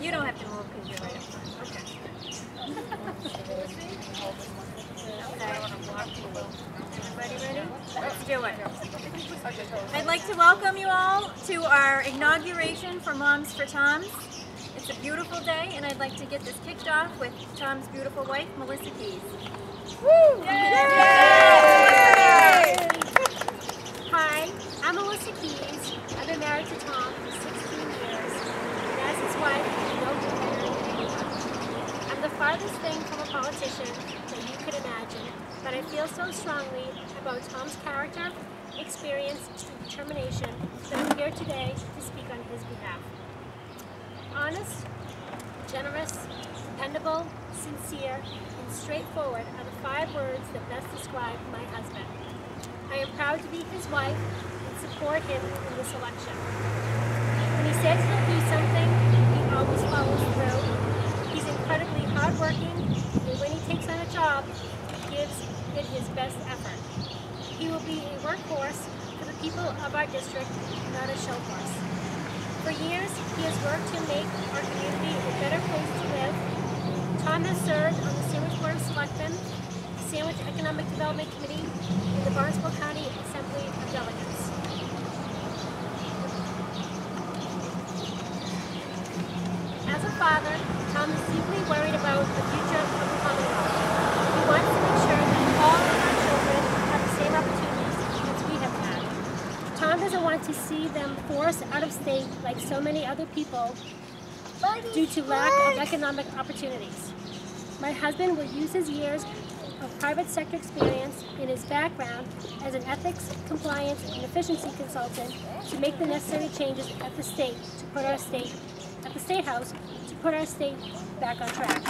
You don't have to move because you're right up front. Okay. Everybody ready? Let's do it. I'd like to welcome you all to our inauguration for Moms for Toms. It's a beautiful day, and I'd like to get this kicked off with Tom's beautiful wife, Melissa Keys. Woo! Yay! Hi, I'm Melissa Keys. I've been married to Tom for 16 years, and as his wife, I know him better than anyone. I'm the farthest thing from a politician that you could imagine, but I feel so strongly about Tom's character, experience, and determination that I'm here today to speak on his behalf. Honest, generous, dependable, sincere, and straightforward are the 5 words that best describe my husband. I am proud to be his wife and support him in this election. When he says he'll do something, he always follows through. He's incredibly hardworking, and when he takes on a job, he gives it his best effort. He will be a workhorse for the people of our district, not a show horse. For years, he has worked to make our community a better place to live. Tom has served on the Sandwich Board of Selectmen, the Sandwich Economic Development Committee, and the Barnstable County Assembly of Delegates. As a father, Tom is deeply worried about the future of the Commonwealth. He wants to make sure that all of our children have the same opportunities as we have had. Tom doesn't want to see them forced out of state like so many other people due to lack of economic opportunities. My husband will use his years of private sector experience and his background as an ethics, compliance, and efficiency consultant to make the necessary changes at the state to put our state at the State House to put our state back on track.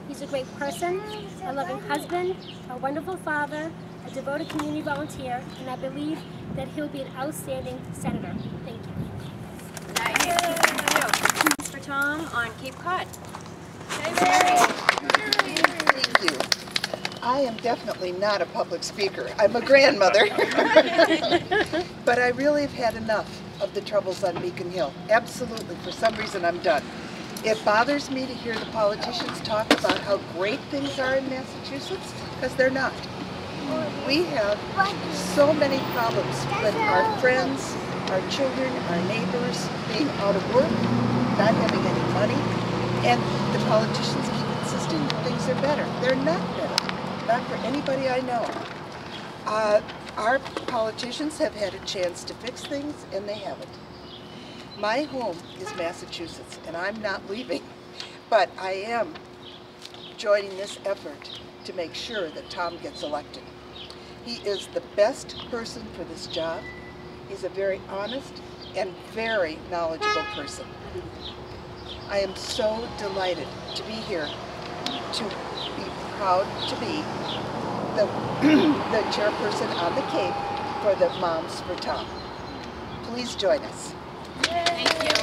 He's a great person, a loving husband, a wonderful father, a devoted community volunteer, and I believe that he'll be an outstanding senator. Thank you. Nice. For Tom on Cape Cod. Thank you. I am definitely not a public speaker. I'm a grandmother. But I really have had enough of the troubles on Beacon Hill. Absolutely. For some reason, I'm done. It bothers me to hear the politicians talk about how great things are in Massachusetts, because they're not. We have so many problems with our friends, our children, our neighbors being out of work, not having any money, and the politicians keep insisting that things are better. They're not better, not for anybody I know. Our politicians have had a chance to fix things, and they haven't. My home is Massachusetts, and I'm not leaving, but I am joining this effort to make sure that Tom gets elected. He is the best person for this job. He's a very honest and very knowledgeable person. I am so delighted to be here, to be proud to be the chairperson on the Cape for the Moms for Tom. Please join us. Thank you.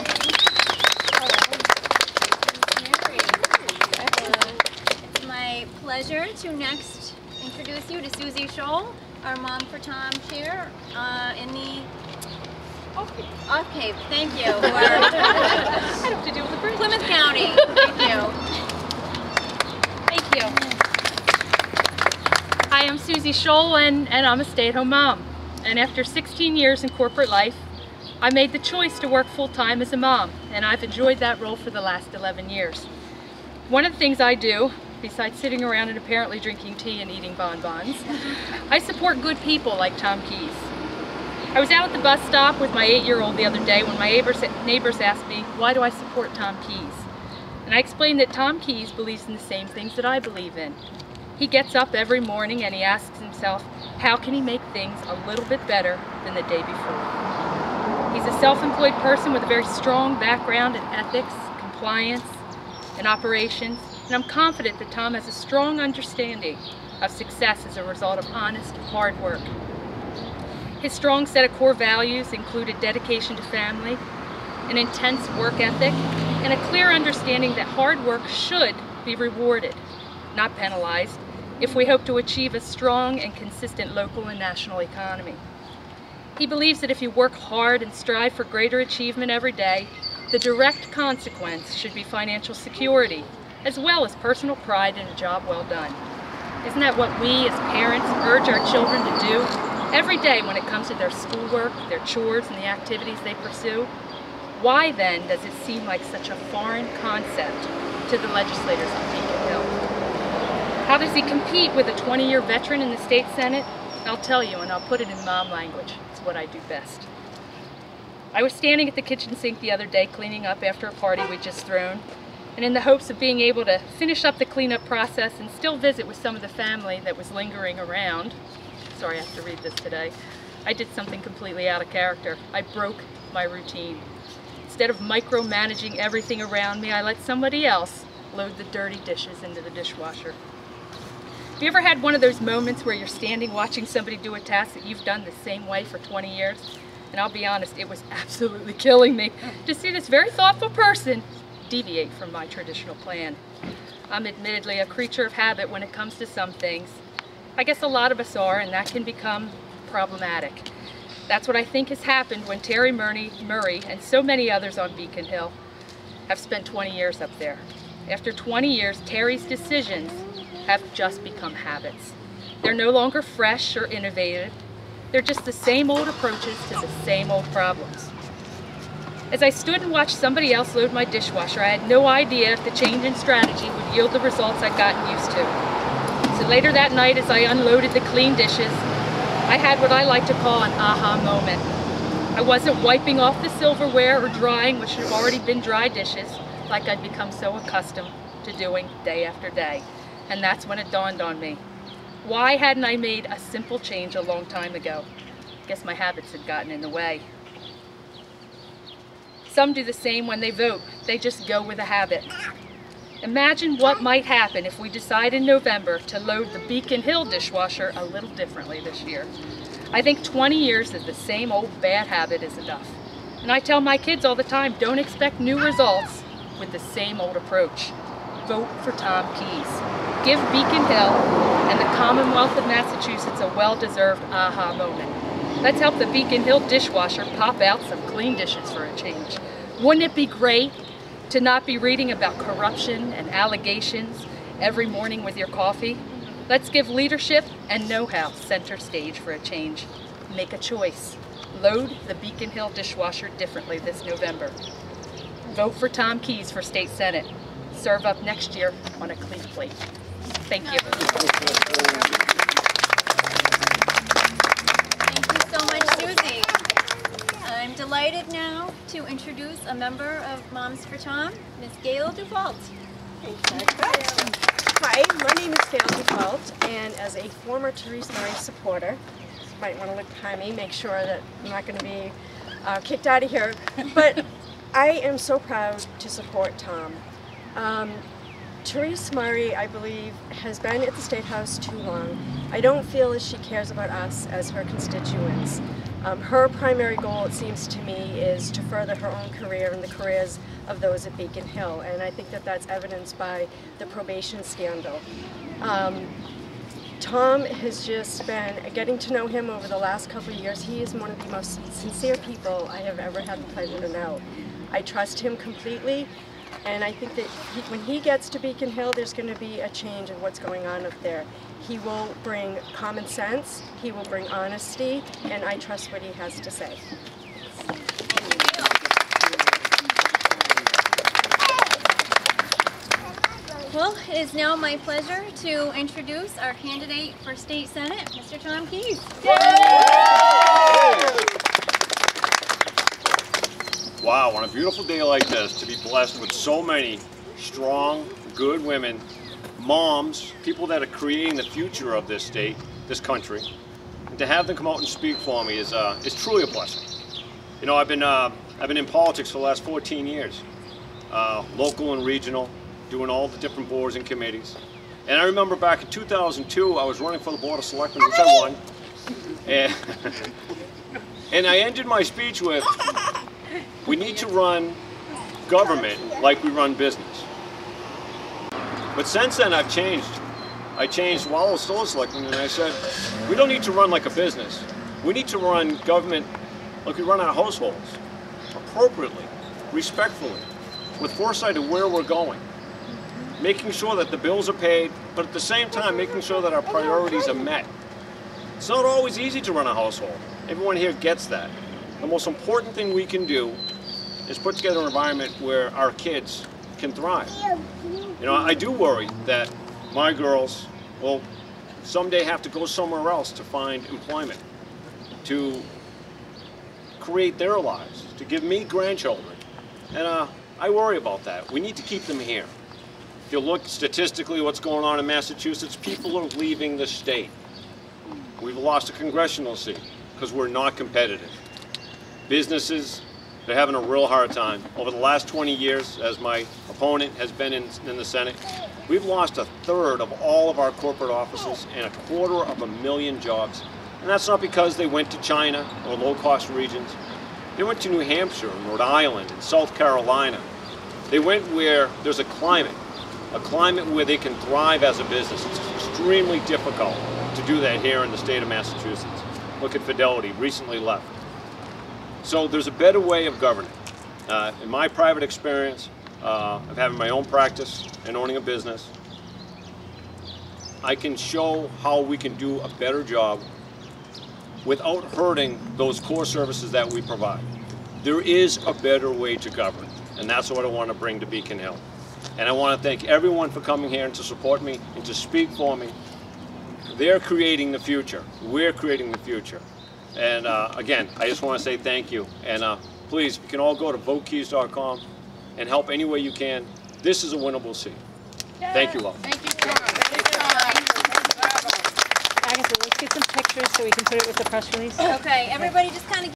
It's my pleasure to next introduce you to Susie Scholl, our Mom for Tom chair in the Off Cape. Thank you. I have to deal with the bridge. Plymouth County. Thank you. Thank you. Hi, I'm Susie Scholl, and I'm a stay-at-home mom. And after 16 years in corporate life, I made the choice to work full-time as a mom, and I've enjoyed that role for the last 11 years. One of the things I do, besides sitting around and apparently drinking tea and eating bonbons, I support good people like Tom Keys. I was out at the bus stop with my 8-year-old the other day when my neighbors asked me, why do I support Tom Keys? And I explained that Tom Keys believes in the same things that I believe in. He gets up every morning and he asks himself, how can he make things a little bit better than the day before? He's a self-employed person with a very strong background in ethics, compliance, and operations, and I'm confident that Tom has a strong understanding of success as a result of honest, hard work. His strong set of core values included dedication to family, an intense work ethic, and a clear understanding that hard work should be rewarded, not penalized, if we hope to achieve a strong and consistent local and national economy. He believes that if you work hard and strive for greater achievement every day, The direct consequence should be financial security, as well as personal pride in a job well done. Isn't that what we as parents urge our children to do every day when it comes to their schoolwork, their chores, and the activities they pursue? Why then does it seem like such a foreign concept to the legislators on Beacon Hill? How does he compete with a 20-year veteran in the state Senate? I'll tell you, and I'll put it in mom language. It's what I do best. I was standing at the kitchen sink the other day cleaning up after a party we'd just thrown, and in the hopes of being able to finish up the cleanup process and still visit with some of the family that was lingering around, sorry I have to read this today, I did something completely out of character. I broke my routine. Instead of micromanaging everything around me, I let somebody else load the dirty dishes into the dishwasher. Have you ever had one of those moments where you're standing watching somebody do a task that you've done the same way for 20 years? And I'll be honest, it was absolutely killing me to see this very thoughtful person deviate from my traditional plan. I'm admittedly a creature of habit when it comes to some things. I guess a lot of us are, and that can become problematic. That's what I think has happened when Terry Murray and so many others on Beacon Hill have spent 20 years up there. After 20 years, Terry's decisions have just become habits. They're no longer fresh or innovative. They're just the same old approaches to the same old problems. As I stood and watched somebody else load my dishwasher, I had no idea if the change in strategy would yield the results I'd gotten used to. So later that night, as I unloaded the clean dishes, I had what I like to call an aha moment. I wasn't wiping off the silverware or drying what should have already been dry dishes like I'd become so accustomed to doing day after day. And that's when it dawned on me. Why hadn't I made a simple change a long time ago? I guess my habits had gotten in the way. Some do the same when they vote. They just go with a habit. Imagine what might happen if we decide in November to load the Beacon Hill dishwasher a little differently this year. I think 20 years of the same old bad habit is enough. And I tell my kids all the time, don't expect new results with the same old approach. Vote for Tom Keyes. Give Beacon Hill and the Commonwealth of Massachusetts a well-deserved aha moment. Let's help the Beacon Hill dishwasher pop out some clean dishes for a change. Wouldn't it be great to not be reading about corruption and allegations every morning with your coffee? Let's give leadership and know-how center stage for a change. Make a choice. Load the Beacon Hill dishwasher differently this November. Vote for Tom Keyes for State Senate. Serve up next year on a clean plate. Thank you. Thank you so much, Susie. I'm delighted now to introduce a member of Moms for Tom, Ms. Gail Dufault. Hi, my name is Gail Dufault, and as a former Therese Murray supporter, you might want to look behind me, make sure that I'm not going to be kicked out of here, but I am so proud to support Tom. Therese Murray, I believe, has been at the State House too long. I don't feel as she cares about us as her constituents. Her primary goal, it seems to me, is to further her own career and the careers of those at Beacon Hill, and I think that that's evidenced by the probation scandal. Tom has just been, getting to know him over the last couple of years, he is one of the most sincere people I have ever had the pleasure to know. I trust him completely, and I think that when he gets to Beacon Hill, there's going to be a change in what's going on up there. He will bring common sense, he will bring honesty, and I trust what he has to say. Well, it is now my pleasure to introduce our candidate for State Senate, Mr. Tom Keyes. Wow, on a beautiful day like this, to be blessed with so many strong, good women, moms, people that are creating the future of this state, this country, and to have them come out and speak for me is truly a blessing. You know, I've been in politics for the last 14 years, local and regional, doing all the different boards and committees. And I remember back in 2002, I was running for the Board of Selectmen, which I won, and I ended my speech with, we need to run government like we run business. But since then I've changed. I changed while I was still a selectman, and I said, we don't need to run like a business. We need to run government like we run our households, appropriately, respectfully, with foresight of where we're going, making sure that the bills are paid, but at the same time making sure that our priorities are met. It's not always easy to run a household. Everyone here gets that. The most important thing we can do is put together an environment where our kids can thrive. You know, I do worry that my girls will someday have to go somewhere else to find employment, to create their lives, to give me grandchildren. And I worry about that. We need to keep them here. If you look statistically what's going on in Massachusetts, people are leaving the state. We've lost a congressional seat because we're not competitive. Businesses, they're having a real hard time. Over the last 20 years, as my opponent has been in the Senate, we've lost a third of all of our corporate offices and 250,000 jobs. And that's not because they went to China or low-cost regions. They went to New Hampshire and Rhode Island and South Carolina. They went where there's a climate where they can thrive as a business. It's extremely difficult to do that here in the state of Massachusetts. Look at Fidelity, recently left. So there's a better way of governing. In my private experience of having my own practice and owning a business, I can show how we can do a better job without hurting those core services that we provide. There is a better way to govern, and that's what I want to bring to Beacon Hill. And I want to thank everyone for coming here and to support me and to speak for me. They're creating the future. We're creating the future. And again, I just want to say thank you. And please, you can all go to votekeys.com and help any way you can. This is a winnable seat. Thank you all. Thank you, Tom. Agatha, let's get some pictures so we can put it with the press release. Okay, everybody just kind of